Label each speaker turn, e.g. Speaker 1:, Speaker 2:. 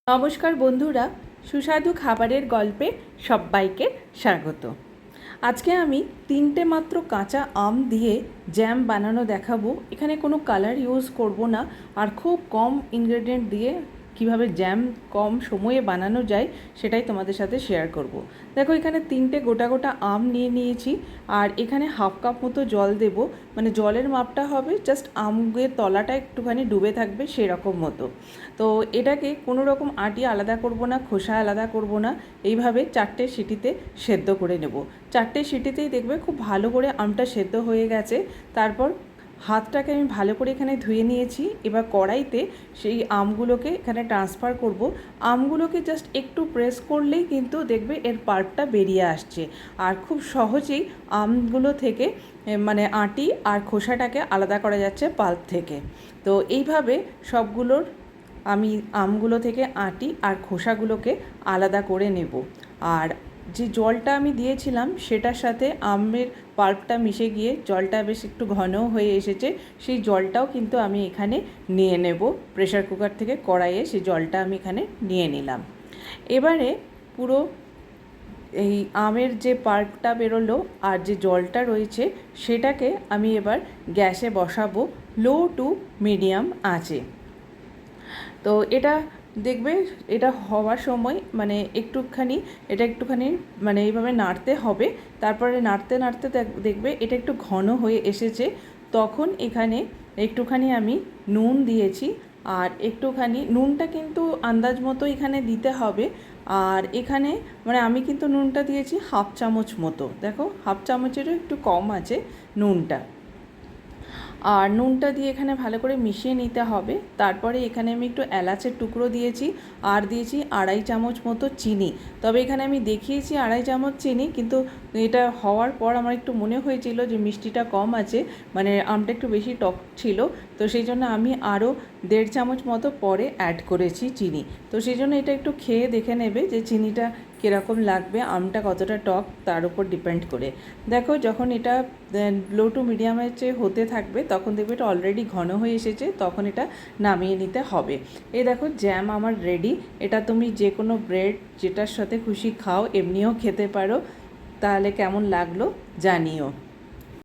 Speaker 1: নমস্কার বন্ধুরা, সুস্বাদু খাবারের গল্পে সবাইকে স্বাগত। আজকে আমি 3টে মাত্র কাঁচা আম দিয়ে জ্যাম বানানো দেখাবো। এখানে কোনো কালার ইউজ করব না, আর খুব কম ইনগ্রেডিয়েন্ট দিয়ে কিভাবে জ্যাম কম সময়ে বানানো যায় সেটাই তোমাদের সাথে শেয়ার করব। দেখো, এখানে 3টে গোটা গোটা আম নিয়ে নিয়েছি, আর এখানে হাফ কাপ মতো জল দেব। মানে জলের মাপটা হবে জাস্ট আমের তলাটা একটুখানি ডুবে থাকবে সেরকম মতো। তো এটাকে কোনো রকম আটি আলাদা করব না, খোসা আলাদা করব না, এইভাবে 4টে সিটিতে সেদ্ধ করে নেব। 4টে সিটিতেই দেখবে খুব ভালো করে আমটা সেদ্ধ হয়ে গেছে। তারপর হাতটাকে আমি ভালো করে এখানে ধুয়ে নিয়েছি। এবার কড়াইতে সেই আমগুলোকে এখানে ট্রান্সফার করব। আমগুলোকে জাস্ট একটু প্রেস করলেই কিন্তু দেখবে এর পাল্পটা বেরিয়ে আসছে, আর খুব সহজেই আমগুলো থেকে মানে আটি আর খোসাটাকে আলাদা করা যাচ্ছে পাল্প থেকে। তো এইভাবে সবগুলোর আমি আমগুলো থেকে আটি আর খোসাগুলোকে আলাদা করে নেব। আর যে জলটা আমি দিয়েছিলাম সেটার সাথে আমের পাল্পটা মিশে গিয়ে জলটা বেশ একটু ঘনও হয়ে এসেছে। সেই জলটাও কিন্তু আমি এখানে নিয়ে নেব। প্রেসার কুকার থেকে কড়াইয়ে সেই জলটা আমি এখানে নিয়ে নিলাম। এবারে পুরো এই আমের যে পাল্পটা বেরোলো আর যে জলটা রয়েছে সেটাকে আমি এবার গ্যাসে বসাবো লো টু মিডিয়াম আঁচে। তো এটা দেখবে, এটা হওয়ার সময় মানে একটুখানি মানে এইভাবে নাড়তে হবে। তারপরে নাড়তে নাড়তে দেখবে এটা একটু ঘন হয়ে এসেছে। তখন এখানে একটুখানি আমি নুন দিয়েছি, আর একটুখানি নুনটা কিন্তু আন্দাজ মতো এখানে দিতে হবে। আর এখানে মানে আমি কিন্তু নুনটা দিয়েছি হাফ চামচ মতো, দেখো হাফ চামচেরও একটু কম আছে নুনটা। আর নুনটা দিয়ে এখানে ভালো করে মিশিয়ে নিতে হবে। তারপরে এখানে আমি একটু এলাচের টুকরো দিয়েছি, আর দিয়েছি 2.5 চামচ মতো চিনি। তবে এখানে আমি দেখিয়েছি 2.5 চামচ চিনি, কিন্তু এটা হওয়ার পর আমার একটু মনে হয়েছিল যে মিষ্টিটা কম আছে, মানে আমটা একটু বেশি টক ছিল। তো সেই জন্য আমি আরও 1.5 চামচ মতো পরে অ্যাড করেছি চিনি। তো সেই জন্য এটা একটু খেয়ে দেখে নেবে যে চিনিটা কীরকম লাগবে, আমটা কতটা টক তার উপর ডিপেন্ড করে। দেখো, যখন এটা লো টু মিডিয়ামের চেয়ে হতে থাকবে তখন দেখবে এটা অলরেডি ঘন হয়ে এসেছে, তখন এটা নামিয়ে নিতে হবে। এই দেখো, জ্যাম আমার রেডি। এটা তুমি যে কোনো ব্রেড যেটার সাথে খুশি খাও, এমনিও খেতে পারো। তাহলে কেমন লাগলো জানিও।